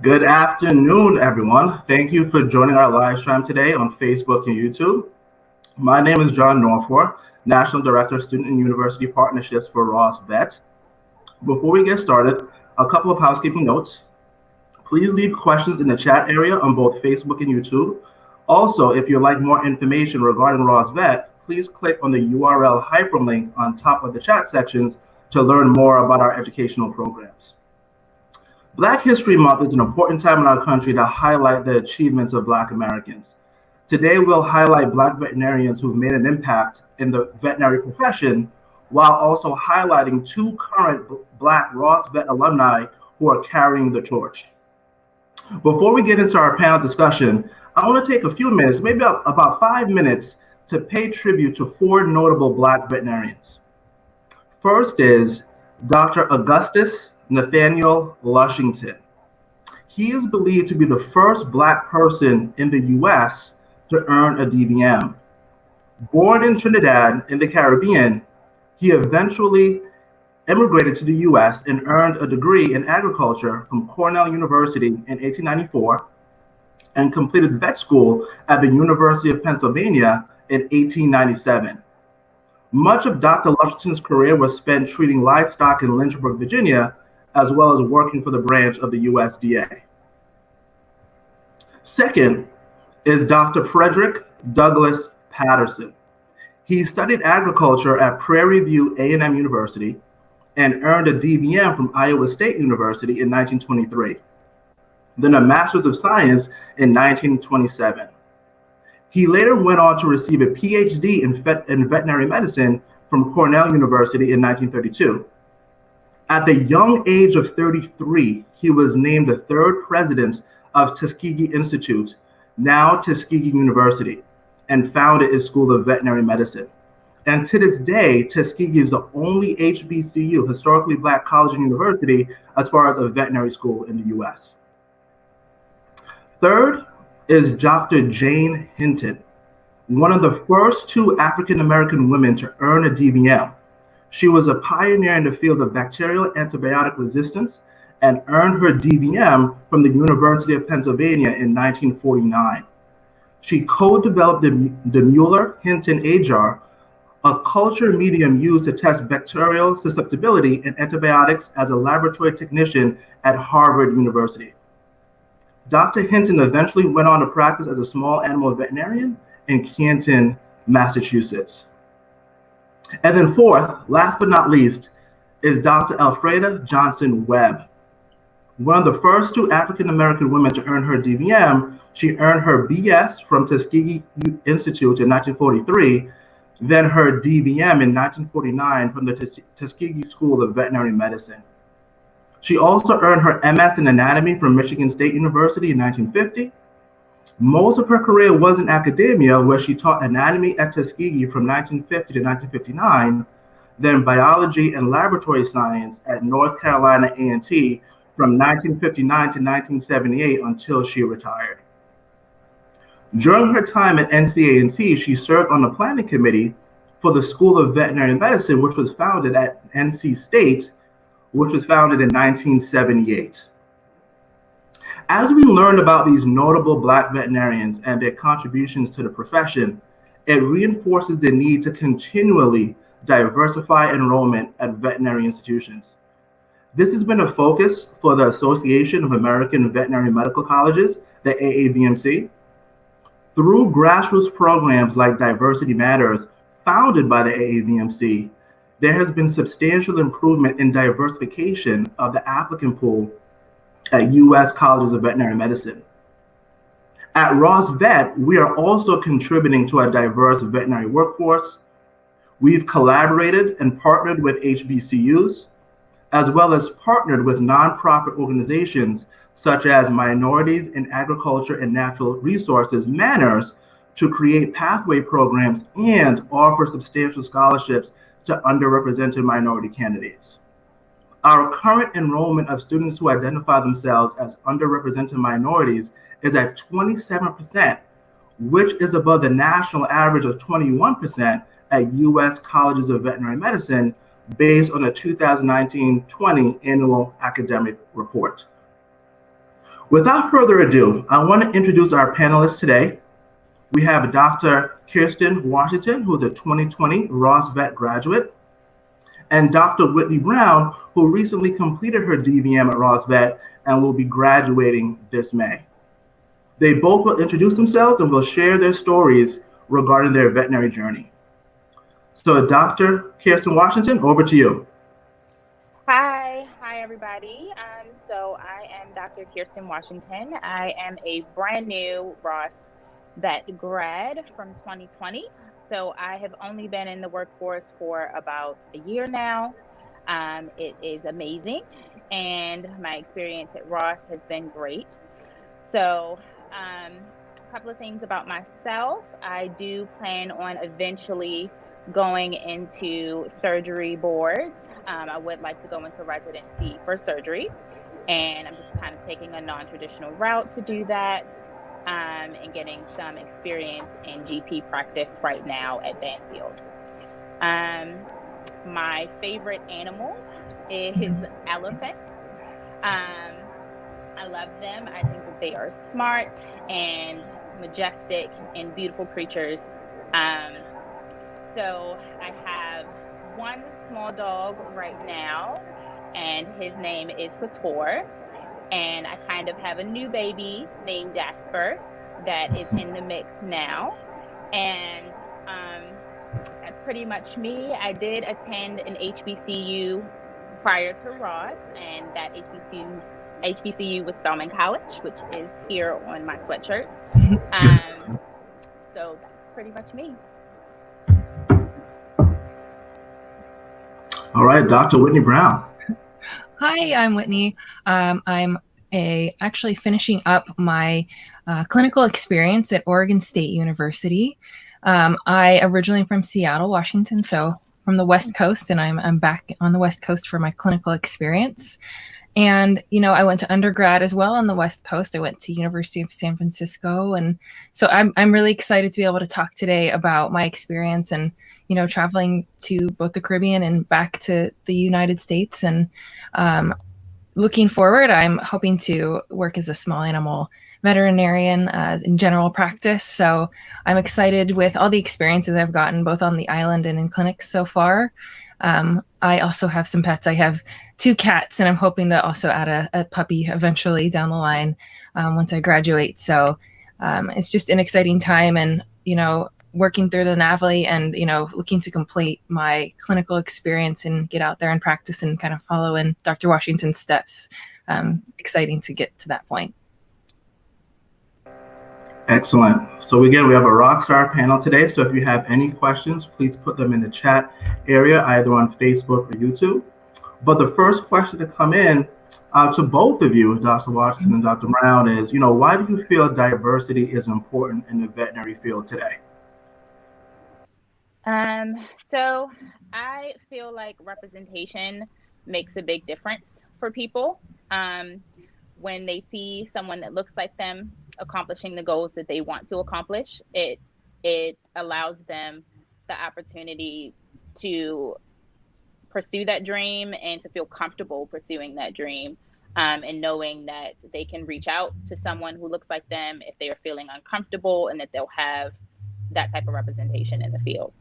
Good afternoon, everyone. Thank you for joining our live stream today on Facebook and YouTube. My name is John Norfor, National Director of Student and University Partnerships for Ross Vet. Before we get started, a couple of housekeeping notes. Please leave questions in the chat area on both Facebook and YouTube. Also, if you'd like more information regarding Ross Vet, please click on the URL hyperlink on top of the chat sections to learn more about our educational programs. Black History Month is an important time in our country to highlight the achievements of Black Americans. Today, we'll highlight Black veterinarians who've made an impact in the veterinary profession, while also highlighting two current Black Ross Vet alumni who are carrying the torch. Before we get into our panel discussion, I want to take a few minutes, maybe about 5 minutes, to pay tribute to four notable Black veterinarians. First is Dr. Augustus Nathaniel Lushington. He is believed to be the first Black person in the U.S. to earn a DVM. Born in Trinidad in the Caribbean, he eventually immigrated to the U.S. and earned a degree in agriculture from Cornell University in 1894 and completed vet school at the University of Pennsylvania in 1897. Much of Dr. Lushington's career was spent treating livestock in Lynchburg, Virginia, as well as working for the branch of the USDA. Second is Dr. Frederick Douglass Patterson. He studied agriculture at Prairie View A&M University and earned a DVM from Iowa State University in 1923, then a Master's of Science in 1927. He later went on to receive a PhD in veterinary medicine from Cornell University in 1932. At the young age of 33, he was named the third president of Tuskegee Institute, now Tuskegee University, and founded his School of Veterinary Medicine. And to this day, Tuskegee is the only HBCU, historically Black college and university, as far as a veterinary school in the US. Third is Dr. Jane Hinton, one of the first two African-American women to earn a DVM. She was a pioneer in the field of bacterial antibiotic resistance and earned her DVM from the University of Pennsylvania in 1949. She co-developed the Mueller-Hinton agar, a culture medium used to test bacterial susceptibility in antibiotics as a laboratory technician at Harvard University. Dr. Hinton eventually went on to practice as a small animal veterinarian in Canton, Massachusetts. And then fourth, last but not least, is Dr. Alfreda Johnson Webb. One of the first two African-American women to earn her DVM, she earned her BS from Tuskegee Institute in 1943, then her DVM in 1949 from the Tuskegee School of Veterinary Medicine. She also earned her MS in anatomy from Michigan State University in 1950. Most of her career was in academia, where she taught anatomy at Tuskegee from 1950 to 1959, then biology and laboratory science at North Carolina A&T from 1959 to 1978 until she retired. During her time at NCA&T, she served on the planning committee for the School of Veterinary Medicine, which was founded at NC State, which was founded in 1978. As we learned about these notable Black veterinarians and their contributions to the profession, it reinforces the need to continually diversify enrollment at veterinary institutions. This has been a focus for the Association of American Veterinary Medical Colleges, the AAVMC. Through grassroots programs like Diversity Matters, founded by the AAVMC, there has been substantial improvement in diversification of the applicant pool at U.S. colleges of veterinary medicine. At Ross Vet, we are also contributing to a diverse veterinary workforce. We've collaborated and partnered with HBCUs, as well as partnered with nonprofit organizations such as Minorities in Agriculture and Natural Resources, MANNERS, to create pathway programs and offer substantial scholarships to underrepresented minority candidates. Our current enrollment of students who identify themselves as underrepresented minorities is at 27%, which is above the national average of 21% at U.S. colleges of veterinary medicine, based on a 2019-20 annual academic report. Without further ado, I want to introduce our panelists today. We have Dr. Kirsten Washington, who is a 2020 Ross Vet graduate, and Dr. Whitney Brown, who recently completed her DVM at Ross Vet and will be graduating this May. They both will introduce themselves and will share their stories regarding their veterinary journey. So Dr. Kirsten Washington, over to you. Hi everybody. So I am Dr. Kirsten Washington. I am a brand new Ross Vet grad from 2020. So I have only been in the workforce for about a year now. It is amazing, and my experience at Ross has been great. So a couple of things about myself. I do plan on eventually going into surgery boards. I would like to go into residency for surgery, and I'm just kind of taking a non-traditional route to do that, and getting some experience in GP practice right now at Banfield. My favorite animal is elephants. I love them. I think that they are smart and majestic and beautiful creatures. So I have one small dog right now, and his name is Couture. And I kind of have a new baby named Jasper that is in the mix now. And that's pretty much me. I did attend an HBCU prior to Ross, and that HBCU was Spelman College, which is here on my sweatshirt. So that's pretty much me. All right, Dr. Whitney Brown. Hi, I'm Whitney. I'm actually finishing up my clinical experience at Oregon State University. I originally am from Seattle, Washington, so from the West Coast, and I'm back on the West Coast for my clinical experience. And, I went to undergrad as well on the West Coast. I went to University of San Francisco. And so I'm really excited to be able to talk today about my experience and, traveling to both the Caribbean and back to the United States. And looking forward, I'm hoping to work as a small animal veterinarian in general practice. So I'm excited with all the experiences I've gotten both on the island and in clinics so far. I also have some pets. I have 2 cats, and I'm hoping to also add a puppy eventually down the line once I graduate. So it's just an exciting time, and, working through the NAVLE and, looking to complete my clinical experience and get out there and practice and kind of follow in Dr. Washington's steps. Exciting to get to that point. Excellent. So again, we have a rock star panel today. So if you have any questions, please put them in the chat area, either on Facebook or YouTube. But the first question to come in to both of you, Dr. Washington and Dr. Brown, is, why do you feel diversity is important in the veterinary field today? So I feel like representation makes a big difference for people. When they see someone that looks like them accomplishing the goals that they want to accomplish, it allows them the opportunity to pursue that dream and to feel comfortable pursuing that dream, and knowing that they can reach out to someone who looks like them if they are feeling uncomfortable, and that they'll have that type of representation in the field.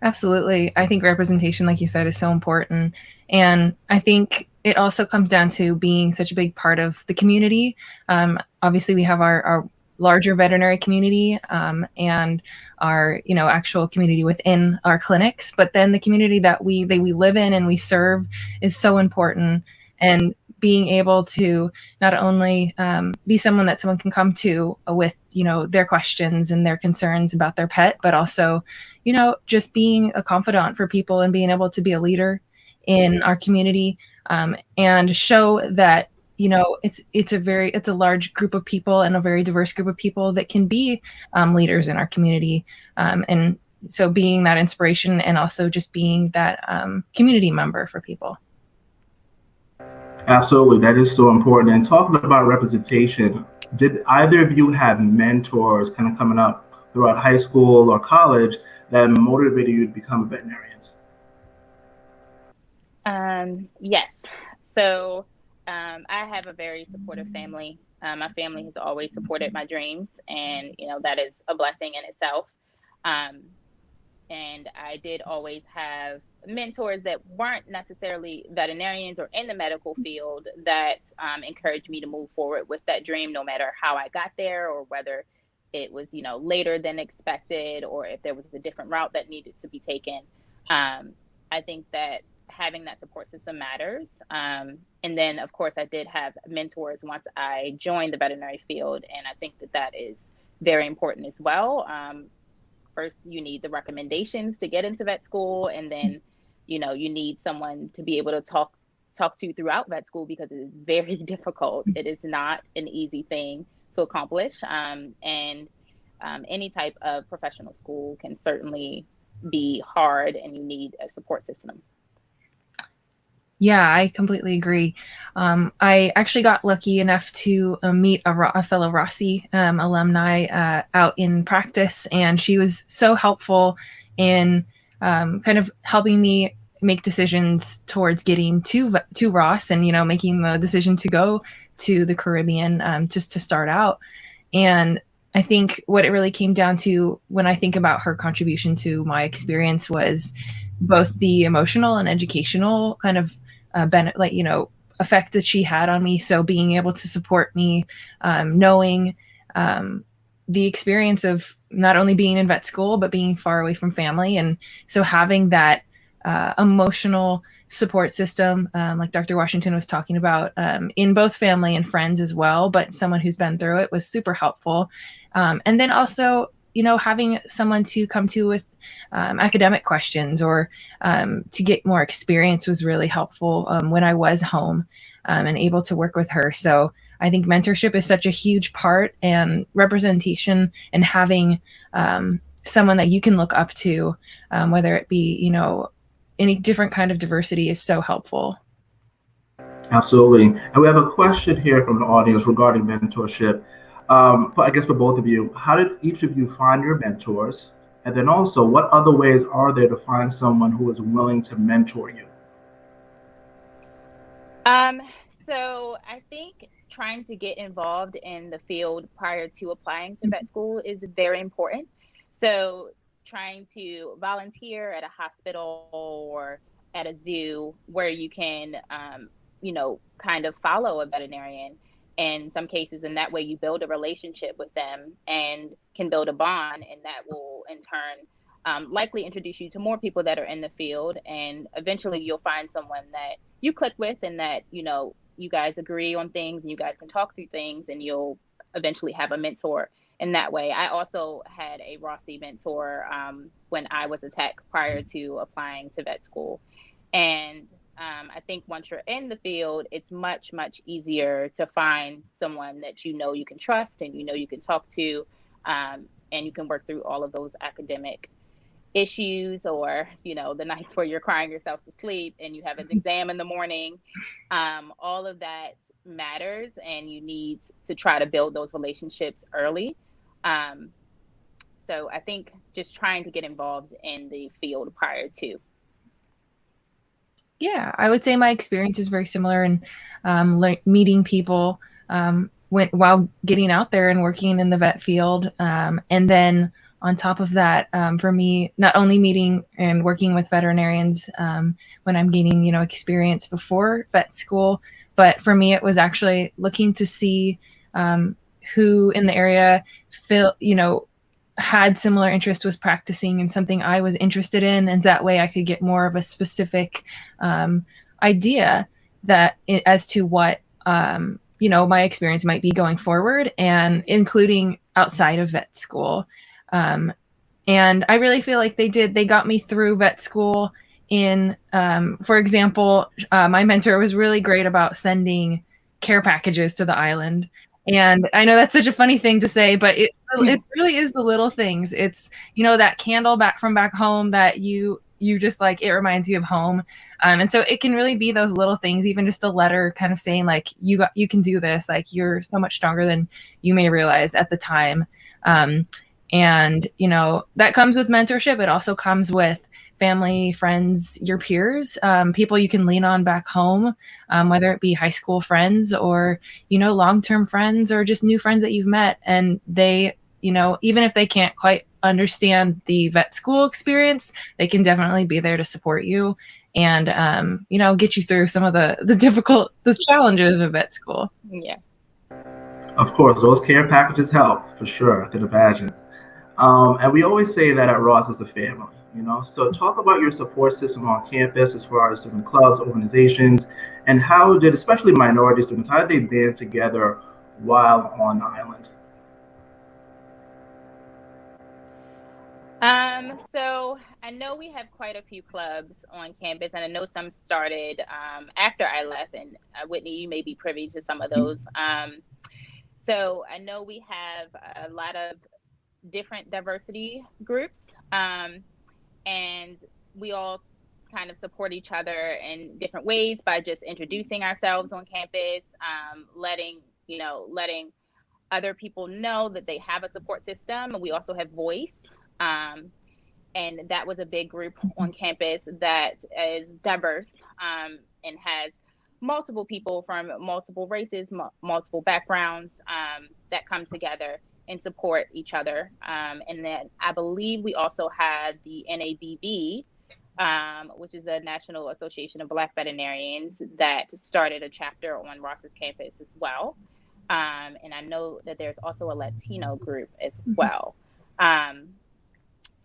Absolutely. I think representation, like you said, is so important. And I think it also comes down to being such a big part of the community. Obviously, we have our larger veterinary community and our actual community within our clinics, but then the community that we live in and we serve is so important. And being able to not only be someone that someone can come to with their questions and their concerns about their pet, but also just being a confidant for people and being able to be a leader in our community, and show that it's a large group of people and a very diverse group of people that can be leaders in our community, and so being that inspiration and also just being that community member for people. Absolutely, that is so important. And talking about representation, did either of you have mentors kind of coming up throughout high school or college that motivated you to become veterinarians? Yes. So I have a very supportive family. My family has always supported my dreams, and that is a blessing in itself. Um, and I did always have mentors that weren't necessarily veterinarians or in the medical field that encouraged me to move forward with that dream, no matter how I got there or whether it was, later than expected or if there was a different route that needed to be taken. I think that having that support system matters. And then, of course, I did have mentors once I joined the veterinary field, and I think that that is very important as well. First, you need the recommendations to get into vet school, and then you need someone to be able to talk to throughout vet school, because it is very difficult. It is not an easy thing to accomplish, and any type of professional school can certainly be hard, and you need a support system. Yeah, I completely agree. I actually got lucky enough to meet a fellow Rossi alumni out in practice, and she was so helpful in kind of helping me make decisions towards getting to Ross, and making the decision to go to the Caribbean just to start out. And I think what it really came down to when I think about her contribution to my experience was both the emotional and educational kind of effect that she had on me. So being able to support me, knowing the experience of not only being in vet school, but being far away from family. And so having that emotional support system, like Dr. Washington was talking about, in both family and friends as well, but someone who's been through it, was super helpful. And then also, having someone to come to with academic questions or to get more experience was really helpful when I was home and able to work with her. So I think mentorship is such a huge part, and representation and having someone that you can look up to, whether it be, any different kind of diversity, is so helpful. Absolutely. And we have a question here from the audience regarding mentorship. I guess for both of you, how did each of you find your mentors? And then also, what other ways are there to find someone who is willing to mentor you? So I think trying to get involved in the field prior to applying to vet school is very important. So trying to volunteer at a hospital or at a zoo where you can, kind of follow a veterinarian in some cases, and that way you build a relationship with them and can build a bond, and that will in turn likely introduce you to more people that are in the field, and eventually you'll find someone that you click with, and that you guys agree on things, and you guys can talk through things, and you'll eventually have a mentor in that way. I also had a Rossi mentor when I was a tech prior to applying to vet school. And I think once you're in the field, it's much, much easier to find someone that you can trust, and you can talk to, and you can work through all of those academic issues, or the nights where you're crying yourself to sleep and you have an exam in the morning. All of that matters, and you need to try to build those relationships early. So I think just trying to get involved in the field prior to. Yeah, I would say my experience is very similar in meeting people while getting out there and working in the vet field. And then on top of that, for me, not only meeting and working with veterinarians when I'm gaining, experience before vet school, but for me, it was actually looking to see who in the area had similar interest, was practicing in something I was interested in, and that way I could get more of a specific idea as to what my experience might be going forward, and including outside of vet school. And I really feel like they got me through vet school in, for example, my mentor was really great about sending care packages to the island. And I know that's such a funny thing to say, but it really is the little things. It's, that candle back from back home that you just like, it reminds you of home. And so it can really be those little things, even just a letter kind of saying like, you can do this. Like, you're so much stronger than you may realize at the time. And, that comes with mentorship. It also comes with family, friends, your peers, people you can lean on back home, whether it be high school friends or, long-term friends or just new friends that you've met. And they, even if they can't quite understand the vet school experience, they can definitely be there to support you and, get you through some of the challenges of vet school. Yeah. Of course, those care packages help for sure. I can imagine. And we always say that at Ross is a family, So talk about your support system on campus as far as different clubs, organizations, and how did, especially minority students, how did they band together while on the island? So I know we have quite a few clubs on campus, and I know some started after I left. And Whitney, you may be privy to some of those. So I know we have a lot of different diversity groups, and we all kind of support each other in different ways by just introducing ourselves on campus, letting other people know that they have a support system. We also have Voice. And that was a big group on campus that is diverse and has multiple people from multiple races, multiple backgrounds that come together and support each other. And then I believe we also had the NABV, which is the National Association of Black Veterinarians, that started a chapter on Ross's campus as well. And I know that there's also a Latino group as well.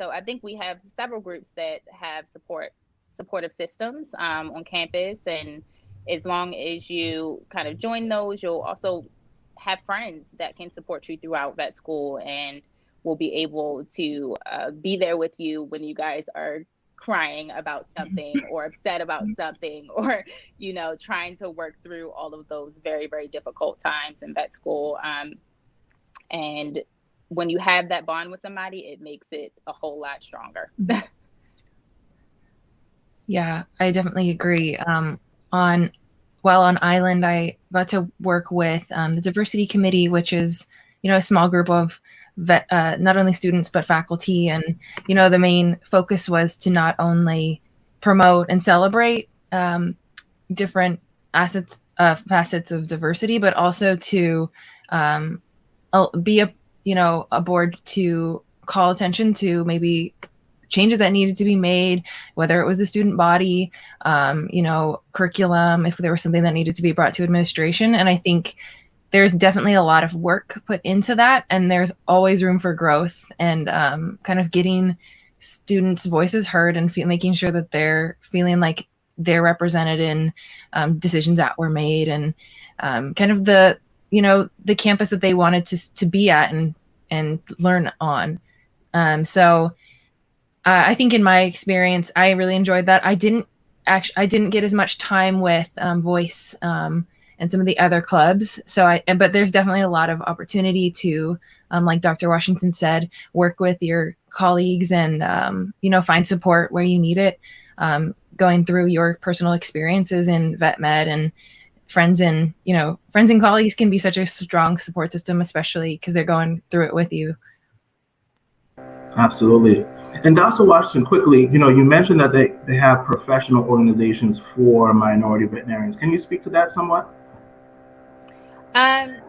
So I think we have several groups that have supportive systems on campus. And as long as you kind of join those, you'll also have friends that can support you throughout vet school and will be able to be there with you when you guys are crying about something or upset about something or, trying to work through all of those very, very difficult times in vet school. And when you have that bond with somebody, it makes it a whole lot stronger. Yeah, I definitely agree. While on island, I got to work with the diversity committee, which is, a small group of not only students, but faculty. And, the main focus was to not only promote and celebrate different facets of diversity, but also to be a board to call attention to maybe changes that needed to be made, whether it was the student body, curriculum, if there was something that needed to be brought to administration. And I think there's definitely a lot of work put into that, and there's always room for growth and kind of getting students' voices heard and making sure that they're feeling like they're represented in decisions that were made and kind of the campus that they wanted to be at and learn on. So I think in my experience, I really enjoyed that. I didn't get as much time with Voice and some of the other clubs. But there's definitely a lot of opportunity to, like Dr. Washington said, work with your colleagues and, find support where you need it. Going through your personal experiences in vet med and friends and colleagues can be such a strong support system, especially because they're going through it with you. Absolutely. And Dr. Washington, quickly, you mentioned that they have professional organizations for minority veterinarians. Can you speak to that somewhat?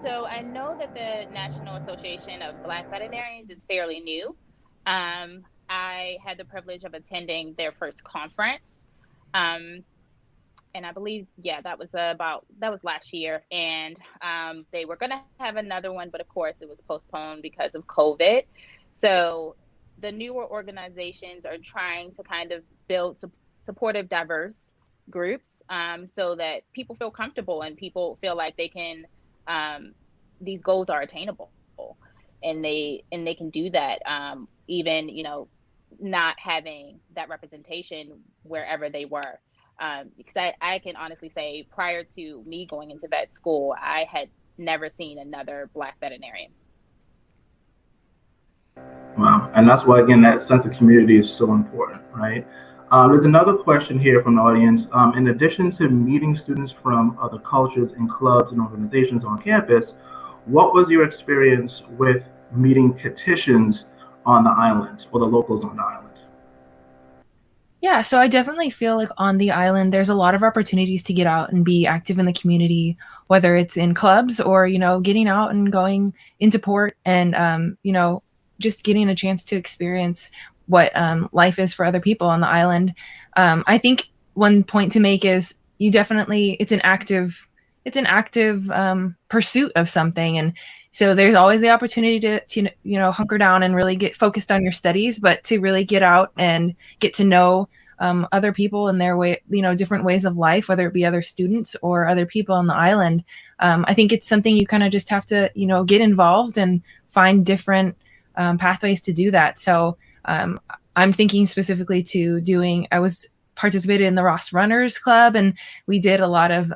So I know that the National Association of Black Veterinarians is fairly new. I had the privilege of attending their first conference. And I believe, that was last year. And they were going to have another one, but of course it was postponed because of COVID. So the newer organizations are trying to kind of build supportive, diverse groups so that people feel comfortable and people feel like they can, these goals are attainable and they can do that, even, not having that representation wherever they were. Because I can honestly say prior to me going into vet school, I had never seen another Black veterinarian. Wow. And that's why, again, that sense of community is so important, right? There's another question here from the audience. In addition to meeting students from other cultures and clubs and organizations on campus, what was your experience with meeting petitions on the island or the locals on the island? Yeah, so I definitely feel like on the island, there's a lot of opportunities to get out and be active in the community, whether it's in clubs or, getting out and going into port and, just getting a chance to experience what life is for other people on the island. I think one point to make is you definitely, it's an active pursuit of something. And so there's always the opportunity to hunker down and really get focused on your studies, but to really get out and get to know other people and their way, different ways of life, whether it be other students or other people on the island. I think it's something you kind of just have to, get involved and find different pathways to do that. So I'm thinking specifically to I was participated in the Ross Runners Club, and we did a lot of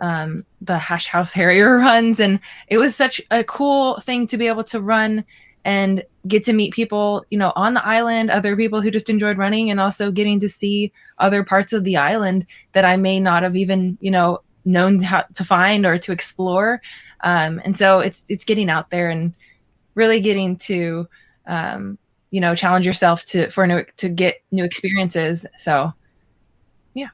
the Hash House Harrier runs, and it was such a cool thing to be able to run and get to meet people, on the island, other people who just enjoyed running, and also getting to see other parts of the island that I may not have even, known how to find or to explore. And so it's getting out there and really getting to, challenge yourself to get new experiences. So, yeah.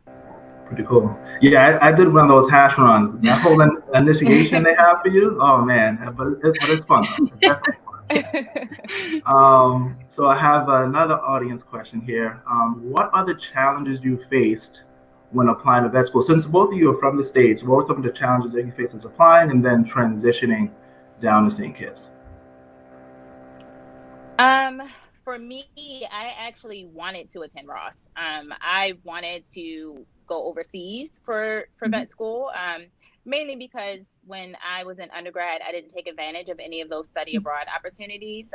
Pretty cool. Yeah, I did run those hash runs. That whole initiation they have for you, oh man, but it's fun though. It's definitely fun. So I have another audience question here. What are the challenges you faced when applying to vet school? Since both of you are from the States, what were some of the challenges that you faced as applying and then transitioning down to St. Kitts? For me, I actually wanted to attend Ross. I wanted to go overseas for vet school, mainly because when I was in undergrad, I didn't take advantage of any of those study abroad opportunities.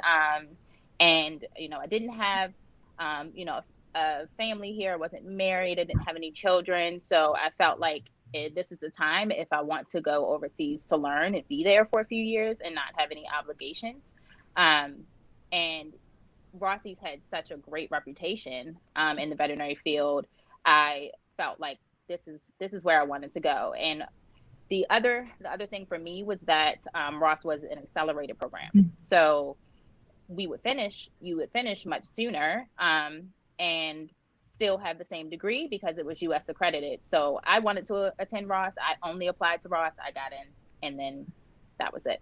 And, I didn't have, a family here. I wasn't married. I didn't have any children. So I felt like this is the time if I want to go overseas to learn and be there for a few years and not have any obligations. And Rossi's had such a great reputation in the veterinary field. I felt like this is where I wanted to go. And the other thing for me was that Ross was an accelerated program, so you would finish much sooner and still have the same degree because it was U.S. accredited. So I wanted to attend Ross. I only applied to Ross. I got in, and then that was it.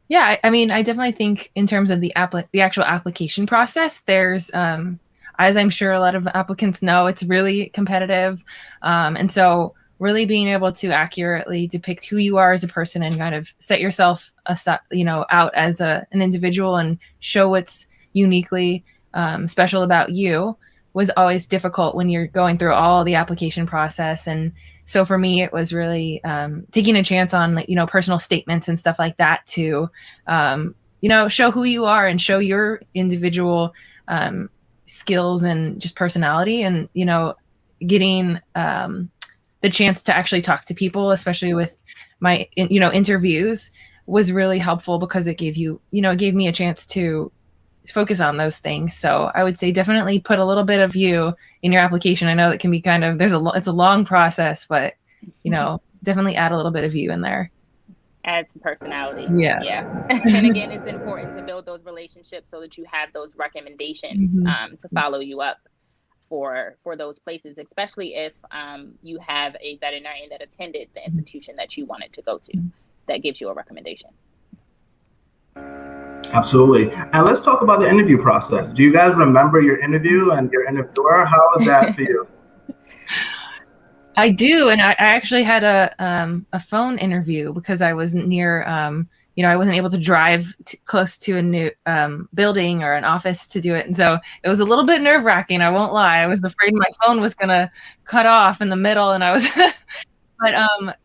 Yeah, I mean, I definitely think in terms of the actual application process, there's, as I'm sure a lot of applicants know, it's really competitive. And so really being able to accurately depict who you are as a person and kind of set yourself out as an individual and show what's uniquely special about you was always difficult when you're going through all the application process. And so for me, it was really taking a chance on personal statements and stuff like that to show who you are and show your individual skills and just personality, and getting the chance to actually talk to people, especially with my interviews, was really helpful because it gave me a chance to focus on those things. So I would say definitely put a little bit of you in your application. I know that can be kind of, it's a long process, but definitely add a little bit of you in there. Add some personality. Yeah. And again, it's important to build those relationships so that you have those recommendations to follow you up for those places, especially if you have a veterinarian that attended the institution that you wanted to go to, that gives you a recommendation. Absolutely. And let's talk about the interview process. Do you guys remember your interview and your interviewer? How was that for you? I do, and I actually had a phone interview because I was near, I wasn't able to drive close to a new building or an office to do it, and so it was a little bit nerve-wracking. I won't lie. I was afraid my phone was gonna cut off in the middle, and I was, but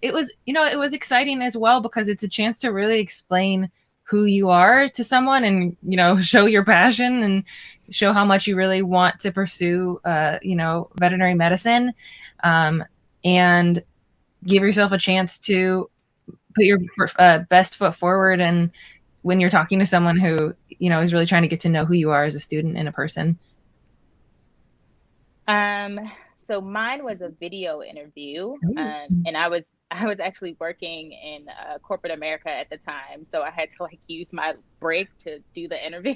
it was exciting as well because it's a chance to really explain who you are to someone and show your passion and show how much you really want to pursue veterinary medicine, and give yourself a chance to put your best foot forward. And when you're talking to someone who is really trying to get to know who you are as a student and a person. So mine was a video interview, and I was actually working in corporate America at the time, so I had to use my break to do the interview.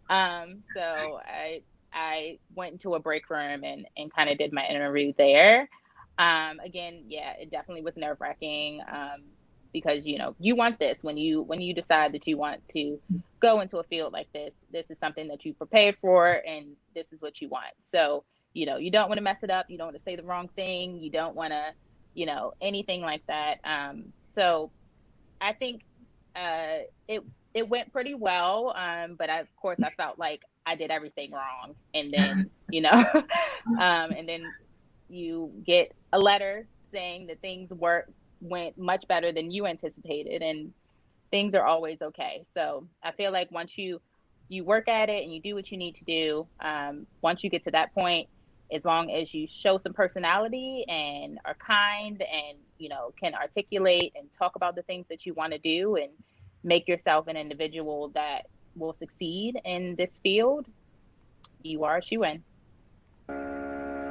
So I went into a break room and kind of did my interview there. Again, yeah, it definitely was nerve-wracking, because you want this when you decide that you want to go into a field like this. This is something that you prepared for, and this is what you want. So you don't want to mess it up. You don't want to say the wrong thing. You don't want to anything like that. So I think it went pretty well, but of course I felt like I did everything wrong, and then and then you get a letter saying that things went much better than you anticipated, and things are always okay. So I feel like once you work at it and you do what you need to do, once you get to that point, as long as you show some personality and are kind and can articulate and talk about the things that you want to do and make yourself an individual that will succeed in this field, you are a shoo-in.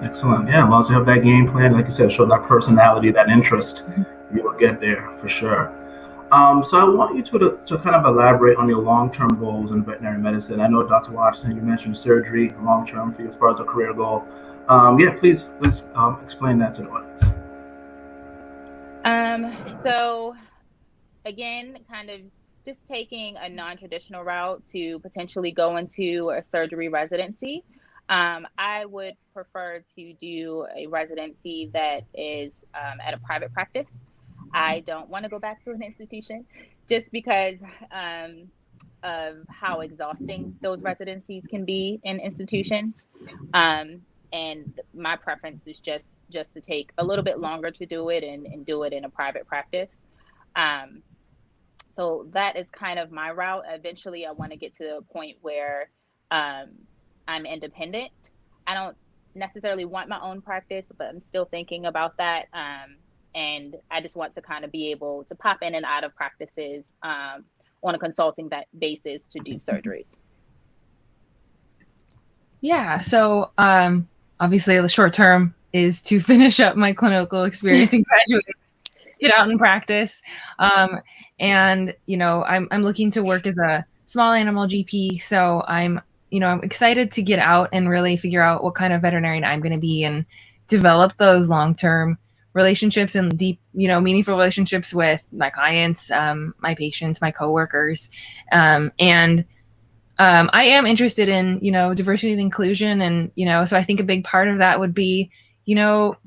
Excellent. Yeah, as long as you have that game plan, like you said, show that personality, that interest, you will get there for sure. So I want you to kind of elaborate on your long-term goals in veterinary medicine. I know, Dr. Washington, you mentioned surgery long-term for you as far as a career goal. Yeah, please explain that to the audience. So again, kind of just taking a non-traditional route to potentially go into a surgery residency. I would prefer to do a residency that is at a private practice. I don't want to go back to an institution just because of how exhausting those residencies can be in institutions. And my preference is just to take a little bit longer to do it and do it in a private practice. So that is kind of my route. Eventually, I want to get to a point where I'm independent. I don't necessarily want my own practice, but I'm still thinking about that. And I just want to kind of be able to pop in and out of practices on a consulting basis to do surgeries. Yeah. So obviously the short term is to finish up my clinical experience and graduate, get out and practice. And I'm looking to work as a small animal GP. So I'm excited to get out and really figure out what kind of veterinarian I'm going to be and develop those long-term relationships and deep, meaningful relationships with my clients, my patients, my coworkers. And I am interested in, diversity and inclusion. And, so I think a big part of that would be,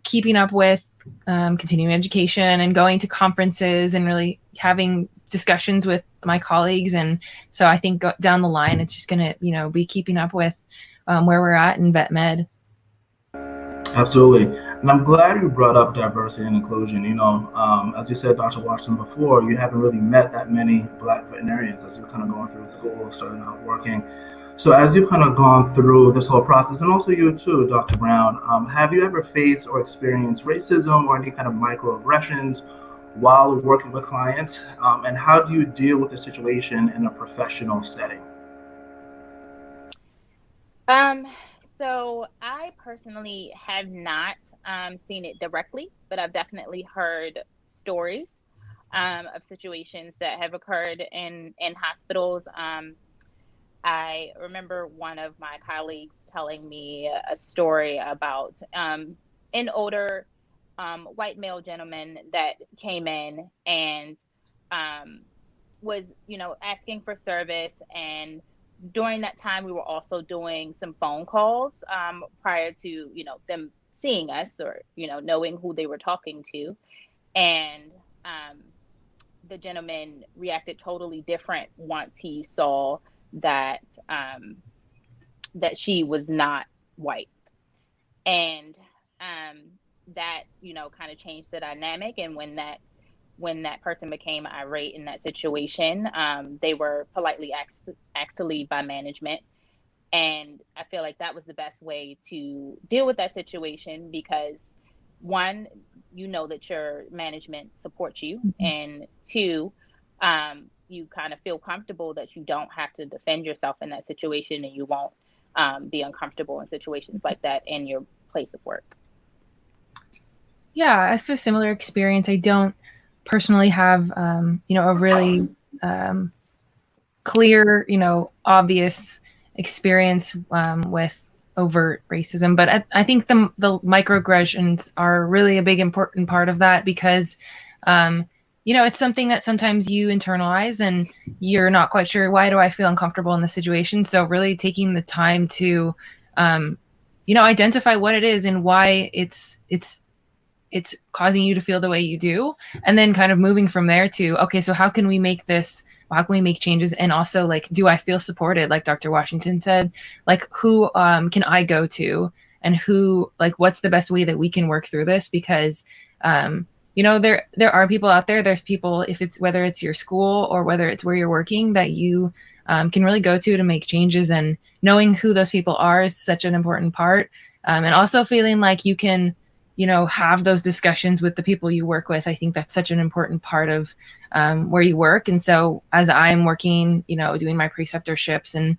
keeping up with continuing education and going to conferences and really having discussions with my colleagues. And so I think down the line, it's just going to, be keeping up with where we're at in vet med. Absolutely. And I'm glad you brought up diversity and inclusion. As you said, Dr. Washington, before, you haven't really met that many Black veterinarians as you're kind of going through school, starting out working. So as you've kind of gone through this whole process, and also you too, Dr. Brown, have you ever faced or experienced racism or any kind of microaggressions while working with clients? And how do you deal with the situation in a professional setting? So I personally have not seen it directly, but I've definitely heard stories of situations that have occurred in hospitals. I remember one of my colleagues telling me a story about an older white male gentleman that came in and was, asking for service. And during that time, we were also doing some phone calls prior to, them seeing us or, knowing who they were talking to. And the gentleman reacted totally different once he saw that that she was not white. And that, kind of changed the dynamic. And when that person became irate in that situation, they were politely asked to leave by management. And I feel like that was the best way to deal with that situation because, one, that your management supports you, and two, you kind of feel comfortable that you don't have to defend yourself in that situation, and you won't be uncomfortable in situations like that in your place of work. Yeah, I have a similar experience. I don't personally have, a really clear, obvious experience with overt racism. But I think the microaggressions are really a big important part of that because, it's something that sometimes you internalize and you're not quite sure, why do I feel uncomfortable in this situation? So really taking the time to, identify what it is and why it's causing you to feel the way you do, and then kind of moving from there to, okay, so how can we make changes? And also, like, do I feel supported? Like Dr. Washington said, like, who can I go to, and what's the best way that we can work through this? Because there are people out there. There's people, whether it's your school or whether it's where you're working, that you can really go to make changes, and knowing who those people are is such an important part. And also feeling like you can have those discussions with the people you work with. I think that's such an important part of where you work. And so as I'm working, doing my preceptorships and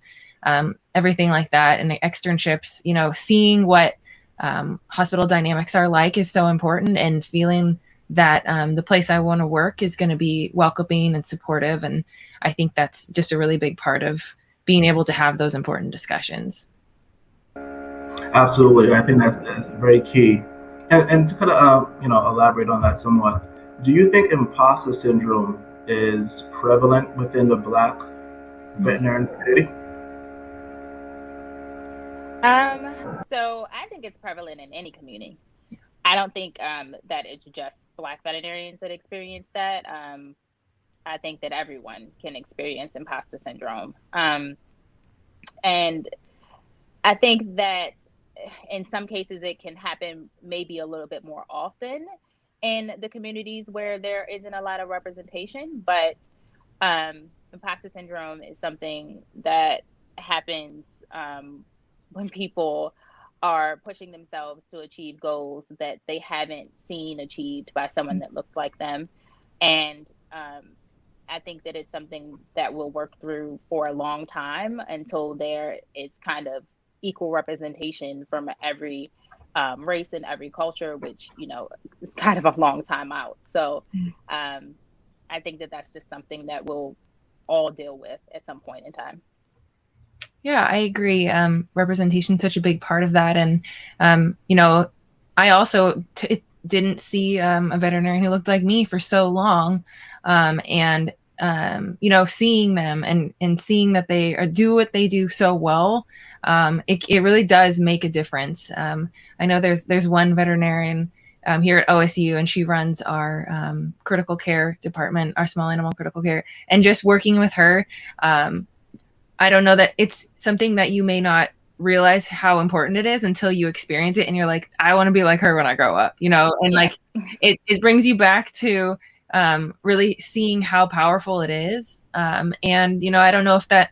everything like that, and externships, seeing what hospital dynamics are like is so important, and feeling that the place I want to work is going to be welcoming and supportive. And I think that's just a really big part of being able to have those important discussions. Absolutely. I think that's very key. And to kind of, elaborate on that somewhat, do you think imposter syndrome is prevalent within the Black veterinarian community? So I think it's prevalent in any community. I don't think that it's just Black veterinarians that experience that. I think that everyone can experience imposter syndrome. And I think that in some cases it can happen maybe a little bit more often in the communities where there isn't a lot of representation, but imposter syndrome is something that happens when people are pushing themselves to achieve goals that they haven't seen achieved by someone that looked like them. And I think that it's something that we'll work through for a long time until there is kind of equal representation from every race and every culture, which, is kind of a long time out. So I think that that's just something that we'll all deal with at some point in time. Yeah, I agree. Representation is such a big part of that. And, I also didn't see a veterinarian who looked like me for so long. And, seeing them and seeing that they do what they do so well, it really does make a difference. I know there's one veterinarian here at OSU, and she runs our critical care department, our small animal critical care, and just working with her, I don't know that it's something that you may not realize how important it is until you experience it, and you're like, I want to be like her when I grow up, and like it brings you back to really seeing how powerful it is. And I don't know if that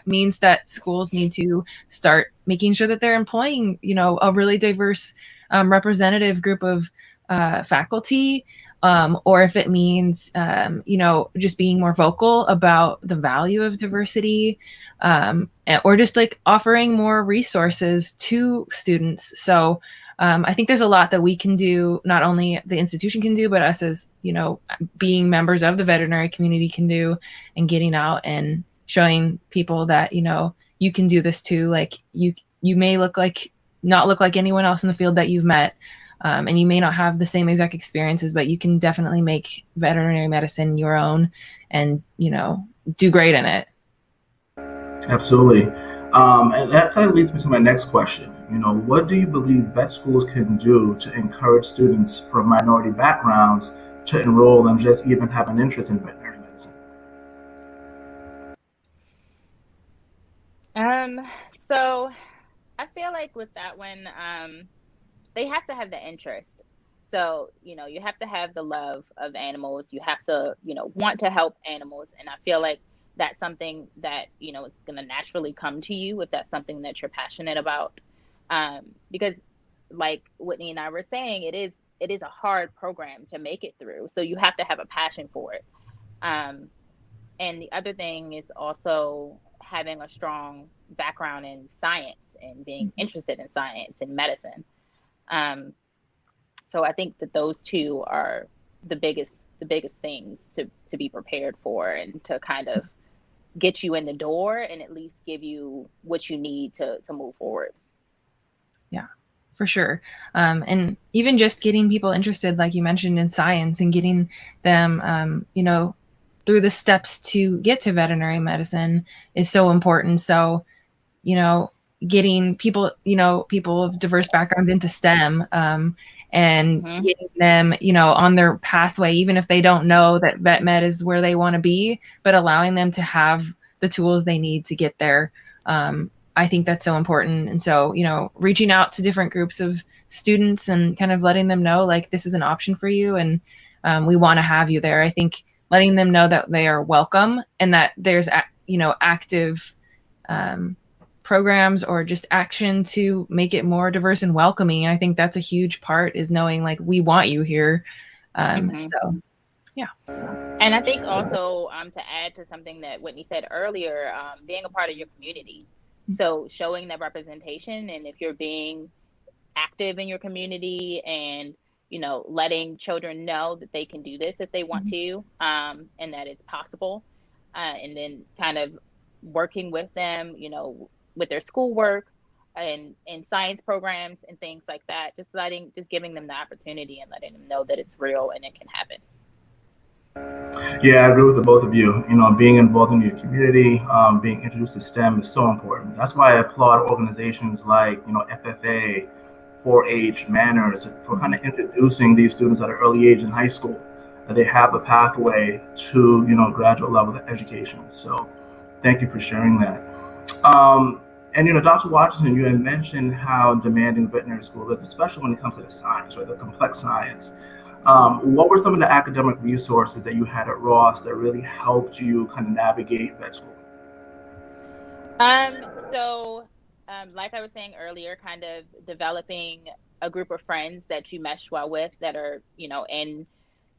means that schools need to start making sure that they're employing a really diverse representative group of faculty, or if it means just being more vocal about the value of diversity, or just like offering more resources to students. So I think there's a lot that we can do, not only the institution can do, but us as being members of the veterinary community can do, and getting out and showing people that you can do this too. Like you may not look like anyone else in the field that you've met, and you may not have the same exact experiences, but you can definitely make veterinary medicine your own, and do great in it. Absolutely. And that kind of leads me to my next question. What do you believe vet schools can do to encourage students from minority backgrounds to enroll and just even have an interest in veterinary medicine? So I feel like with that one, they have to have the interest. So, you have to have the love of animals. You have to, want to help animals. And I feel like that's something that, is going to naturally come to you if that's something that you're passionate about. Because like Whitney and I were saying, it is a hard program to make it through. So you have to have a passion for it. And the other thing is also having a strong background in science and being interested in science and medicine. So I think that those two are the biggest things to be prepared for, and to kind of get you in the door and at least give you what you need to move forward. Yeah, for sure. And even just getting people interested, like you mentioned, in science and getting them, through the steps to get to veterinary medicine is so important. So, you know, getting people, people of diverse backgrounds into STEM, and getting them, on their pathway, even if they don't know that vet med is where they want to be, but allowing them to have the tools they need to get there. I think that's so important. And so, reaching out to different groups of students and kind of letting them know, like, this is an option for you, and we want to have you there. I think letting them know that they are welcome and that there's, active programs or just action to make it more diverse and welcoming. And I think that's a huge part, is knowing, like, we want you here. So, yeah. And I think also, to add to something that Whitney said earlier, being a part of your community. So showing that representation, and if you're being active in your community and, letting children know that they can do this if they want to, and that it's possible, and then kind of working with them, with their schoolwork and science programs and things like that, just giving them the opportunity and letting them know that it's real and it can happen. Yeah, I agree with the both of you. Being involved in your community, being introduced to STEM is so important. That's why I applaud organizations like, FFA, 4-H, Manners, for kind of introducing these students at an early age in high school, that they have a pathway to, graduate level of education. So thank you for sharing that. And Dr. Washington, you had mentioned how demanding veterinary school is, especially when it comes to the science, right, the complex science. What were some of the academic resources that you had at Ross that really helped you kind of navigate vet school? Like I was saying earlier, kind of developing a group of friends that you mesh well with that are, in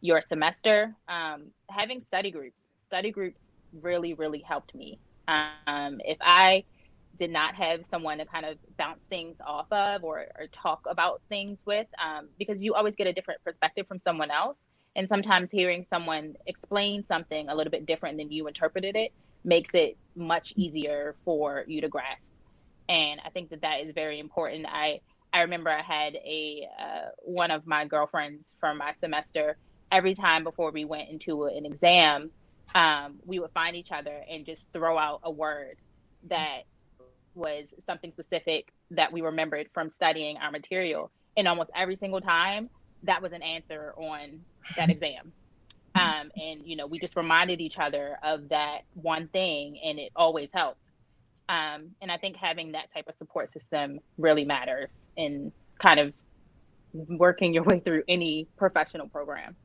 your semester. Having study groups really, really helped me. If I did not have someone to kind of bounce things off of or talk about things with, because you always get a different perspective from someone else. And sometimes hearing someone explain something a little bit different than you interpreted it makes it much easier for you to grasp. And I think that is very important. I remember I had one of my girlfriends from my semester, every time before we went into an exam, we would find each other and just throw out a word that was something specific that we remembered from studying our material. And almost every single time, that was an answer on that exam. And, we just reminded each other of that one thing, and it always helped. And I think having that type of support system really matters in kind of working your way through any professional program.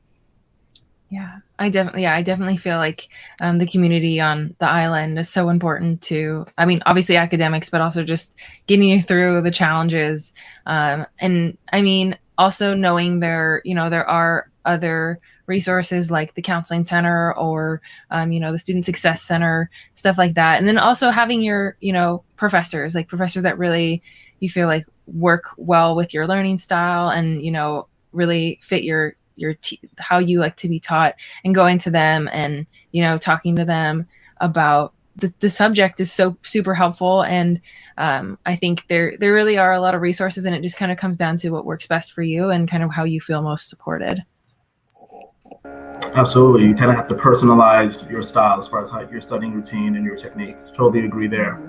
Yeah, I definitely feel like the community on the island is so important to, obviously academics, but also just getting you through the challenges. And also knowing there are other resources like the counseling center or, the student success center, stuff like that. And then also having your, professors that really you feel like work well with your learning style and, really fit your how you like to be taught, and going to them and talking to them about the subject is so super helpful. And I think there really are a lot of resources, and it just kind of comes down to what works best for you and kind of how you feel most supported. Absolutely. You kind of have to personalize your style as far as how your studying routine and your technique. Totally agree there.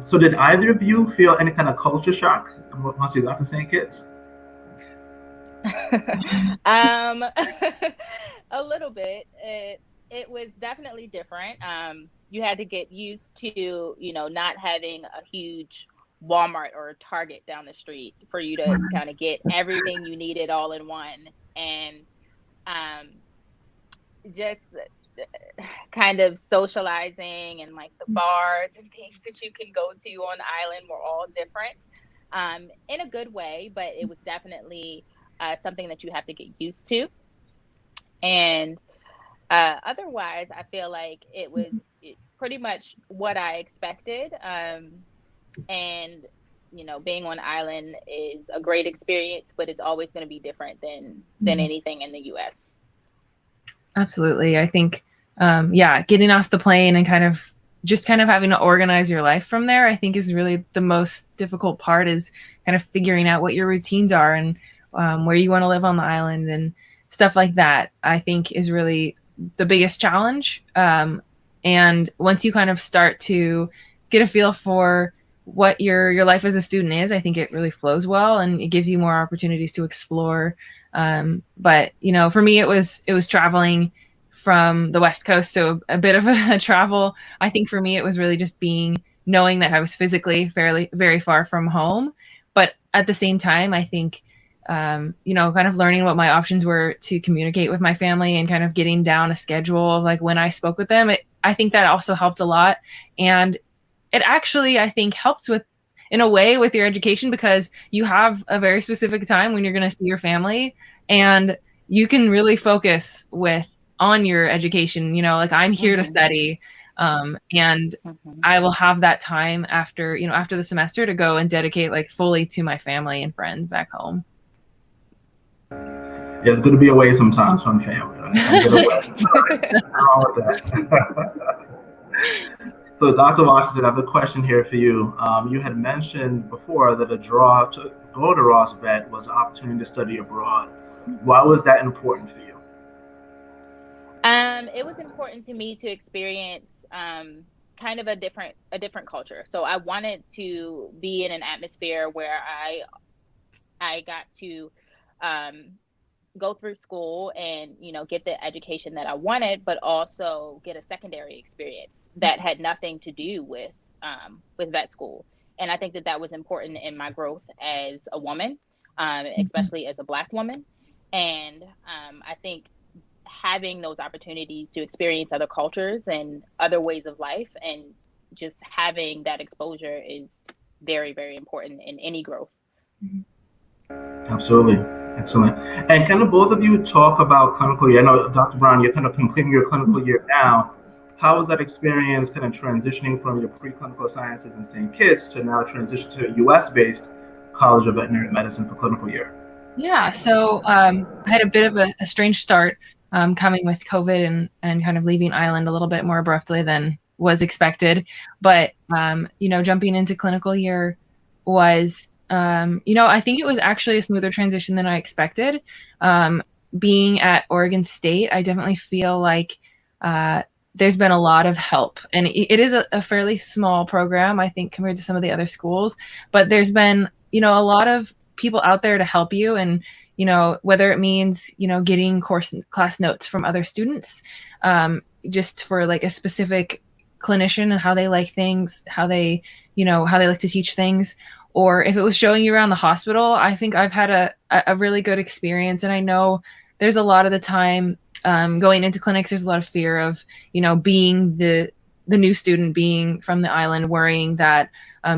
So did either of you feel any kind of culture shock once you got to St. Kitts? A little bit. It was definitely different. You had to get used to, not having a huge Walmart or a Target down the street for you to kind of get everything you needed all in one. And just kind of socializing, and like the bars and things that you can go to on the island were all different, in a good way, but it was definitely something that you have to get used to. And otherwise, I feel like it was pretty much what I expected. And, being on island is a great experience, but it's always going to be different than anything in the U.S. Absolutely. I think, getting off the plane and kind of having to organize your life from there, I think is really the most difficult part, is kind of figuring out what your routines are and where you want to live on the island and stuff like that, I think is really the biggest challenge. And once you kind of start to get a feel for what your life as a student is, I think it really flows well and it gives you more opportunities to explore. But for me, it was traveling from the West Coast, so a bit of a travel. I think for me, it was really just knowing that I was physically very far from home, but at the same time, I think kind of learning what my options were to communicate with my family and kind of getting down a schedule of like when I spoke with them. I think that also helped a lot, and it actually I think helps in a way with your education, because you have a very specific time when you're going to see your family, and you can really focus on your education. Like I'm here to study, and I will have that time after the semester to go and dedicate like fully to my family and friends back home. Yeah, it's good to be away sometimes from family. Right? Get away. Nothing wrong with that. So, Dr. Washington, I have a question here for you. You had mentioned before that a draw to go to Ross Vet was an opportunity to study abroad. Why was that important for you? It was important to me to experience kind of a different culture. So I wanted to be in an atmosphere where I got to go through school and get the education that I wanted, but also get a secondary experience that had nothing to do with vet school. And I think that was important in my growth as a woman, especially as a Black woman. And I think having those opportunities to experience other cultures and other ways of life and just having that exposure is very, very important in any growth. Absolutely. Excellent. And kind of both of you talk about clinical year. I know, Dr. Brown, you're kind of completing your clinical year now. How was that experience kind of transitioning from your preclinical sciences in St. Kitts to now transition to a US-based College of Veterinary Medicine for clinical year? Yeah, so I had a bit of a strange start coming with COVID and kind of leaving Ireland a little bit more abruptly than was expected. But, jumping into clinical year was, I think it was actually a smoother transition than I expected. Being at Oregon State, I definitely feel like there's been a lot of help. And it is a fairly small program, I think, compared to some of the other schools. But there's been, a lot of people out there to help you, and whether it means getting class notes from other students, just for like a specific clinician and how they like things, how they like to teach things, or if it was showing you around the hospital. I think I've had a really good experience, and I know there's a lot of the time going into clinics, there's a lot of fear of being the new student, being from the island, worrying that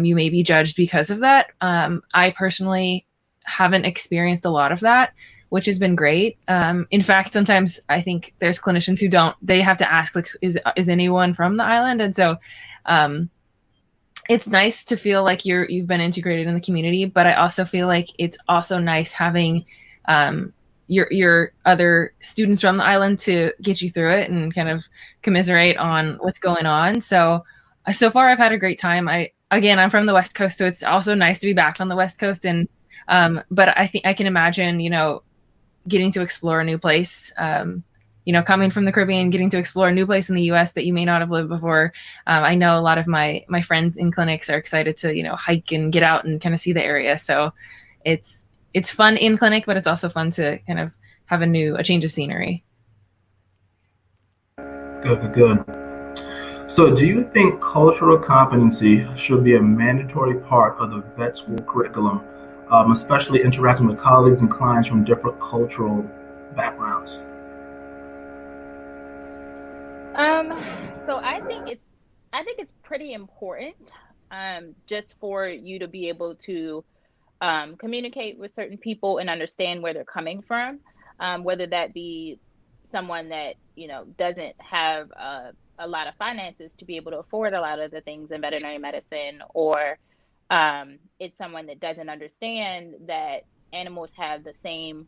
you may be judged because of that. I personally haven't experienced a lot of that, which has been great. In fact, sometimes I think there's clinicians who they have to ask, like, is anyone from the island? And so it's nice to feel like you've been integrated in the community, but I also feel like it's also nice having your other students from the island to get you through it and kind of commiserate on what's going on. So far I've had a great time. I'm from the West Coast, so it's also nice to be back on the West Coast. And but I think I can imagine, getting to explore a new place, coming from the Caribbean, getting to explore a new place in the US that you may not have lived before. I know a lot of my friends in clinics are excited to, hike and get out and kind of see the area. So it's fun in clinic, but it's also fun to kind of have a change of scenery. Good. So do you think cultural competency should be a mandatory part of the vet school curriculum, especially interacting with colleagues and clients from different cultural backgrounds? So I think it's pretty important, just for you to be able to communicate with certain people and understand where they're coming from, whether that be someone that doesn't have a lot of finances to be able to afford a lot of the things in veterinary medicine, or it's someone that doesn't understand that animals have the same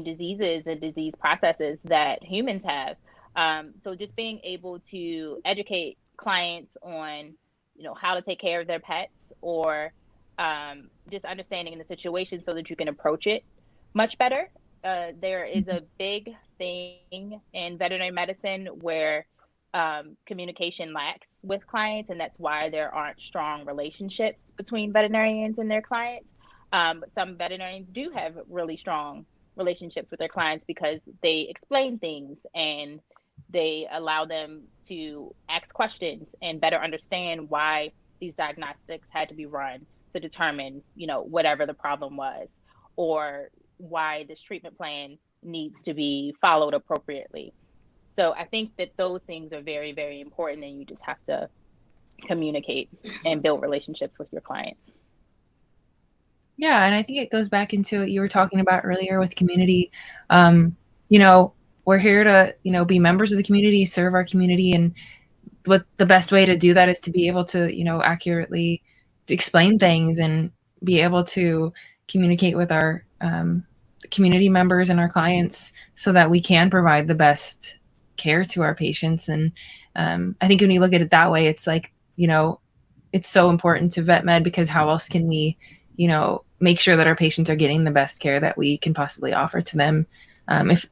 diseases and disease processes that humans have. So just being able to educate clients on how to take care of their pets, or just understanding the situation so that you can approach it much better. There is a big thing in veterinary medicine where communication lacks with clients, and that's why there aren't strong relationships between veterinarians and their clients. But some veterinarians do have really strong relationships with their clients because they explain things and they allow them to ask questions and better understand why these diagnostics had to be run to determine, whatever the problem was, or why this treatment plan needs to be followed appropriately. So I think that those things are very, very important, and you just have to communicate and build relationships with your clients. Yeah, and I think it goes back into what you were talking about earlier with community. We're here to, be members of the community, serve our community, and what the best way to do that is to be able to, accurately explain things and be able to communicate with our community members and our clients so that we can provide the best care to our patients. And I think when you look at it that way, it's like, it's so important to vet med, because how else can we, make sure that our patients are getting the best care that we can possibly offer to them.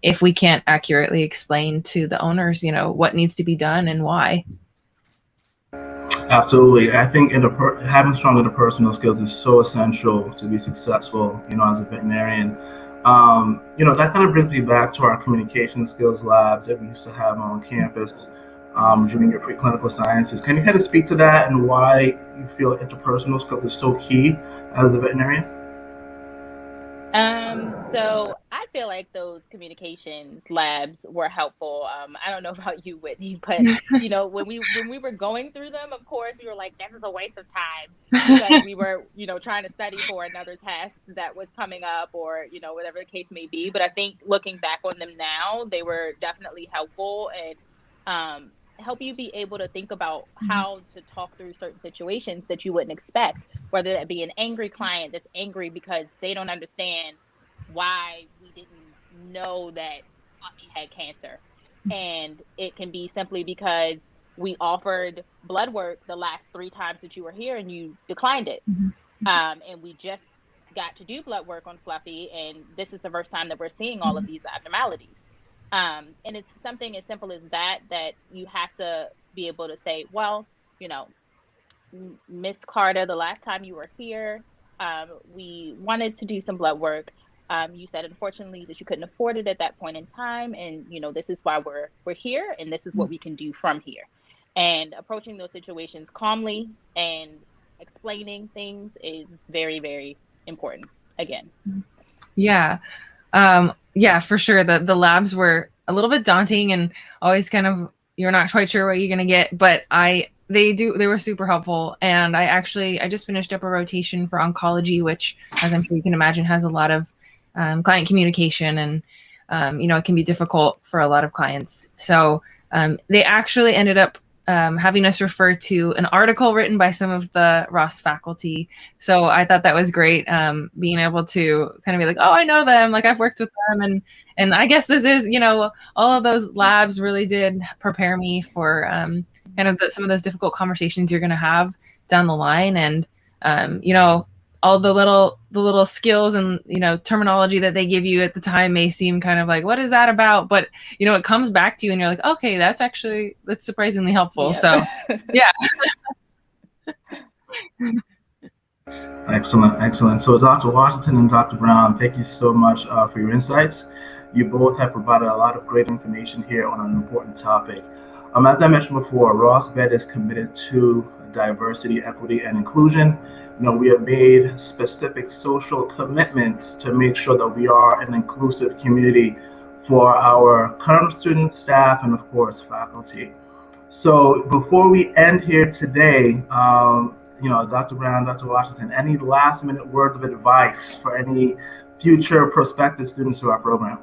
If we can't accurately explain to the owners, what needs to be done and why. Absolutely. I think having strong interpersonal skills is so essential to be successful, as a veterinarian. That kind of brings me back to our communication skills labs that we used to have on campus during your preclinical sciences. Can you kind of speak to that and why you feel interpersonal skills is so key as a veterinarian? So I feel like those communications labs were helpful. I don't know about you, Whitney, but when we were going through them, of course, we were like, this is a waste of time, because we were, trying to study for another test that was coming up, or, whatever the case may be. But I think looking back on them now, they were definitely helpful, and help you be able to think about how to talk through certain situations that you wouldn't expect, whether that be an angry client that's angry because they don't understand why we didn't know that Fluffy had cancer. And it can be simply because we offered blood work the last 3 times that you were here and you declined it. And we just got to do blood work on Fluffy, and this is the first time that we're seeing all of these abnormalities. And it's something as simple as that you have to be able to say, well, Miss Carter, the last time you were here, we wanted to do some blood work. You said, unfortunately, that you couldn't afford it at that point in time. And, this is why we're here, and this is what we can do from here. And approaching those situations calmly and explaining things is very, very important, again. Yeah. Yeah, for sure. The labs were a little bit daunting and always kind of, you're not quite sure what you're going to get, but they were super helpful. And I just finished up a rotation for oncology, which, as I'm sure you can imagine, has a lot of client communication, and it can be difficult for a lot of clients. So they actually ended up having us refer to an article written by some of the Ross faculty. So I thought that was great, being able to kind of be like, oh, I know them, like I've worked with them. And I guess this is, all of those labs really did prepare me for kind of some of those difficult conversations you're going to have down the line. And, all the little skills and, terminology that they give you at the time may seem kind of like, what is that about? But, it comes back to you and you're like, okay, that's surprisingly helpful. Yeah. So yeah. Excellent. So Dr. Washington and Dr. Brown, thank you so much for your insights. You both have provided a lot of great information here on an important topic. As I mentioned before, Ross Vet is committed to diversity, equity, and inclusion. We have made specific social commitments to make sure that we are an inclusive community for our current students, staff, and of course, faculty. So before we end here today, Dr. Brown, Dr. Washington, any last minute words of advice for any future prospective students to our program?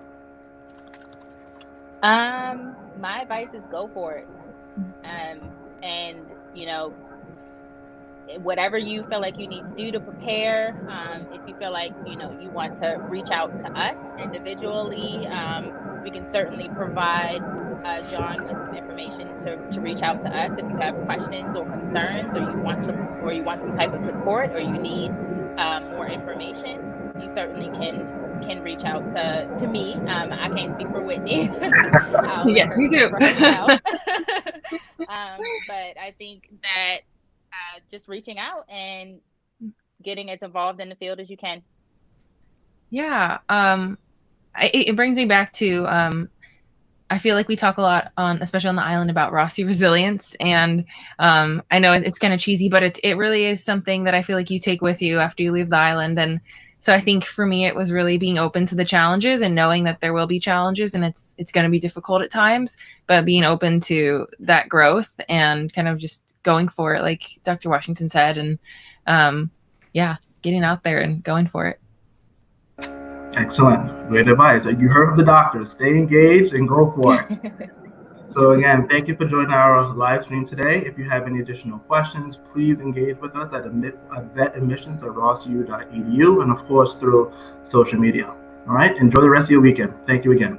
My advice is go for it. And whatever you feel like you need to do to prepare, if you feel like, you want to reach out to us individually, we can certainly provide John with some information to reach out to us if you have questions or concerns, or you want some type of support, or you need more information. You certainly can reach out to me. I can't speak for Whitney. Yes, me too. But I think that just reaching out and getting as involved in the field as you can. Yeah. It brings me back to, I feel like we talk a lot especially on the island, about Rossi resilience. And I know it's kind of cheesy, but it really is something that I feel like you take with you after you leave the island. And so I think for me, it was really being open to the challenges and knowing that there will be challenges and it's going to be difficult at times, but being open to that growth and kind of just going for it, like Dr. Washington said, and getting out there and going for it. Excellent. Great advice. You heard from the doctor. Stay engaged and go for it. So again, thank you for joining our live stream today. If you have any additional questions, please engage with us at vetadmissions@rossu.edu and of course through social media. All right. Enjoy the rest of your weekend. Thank you again.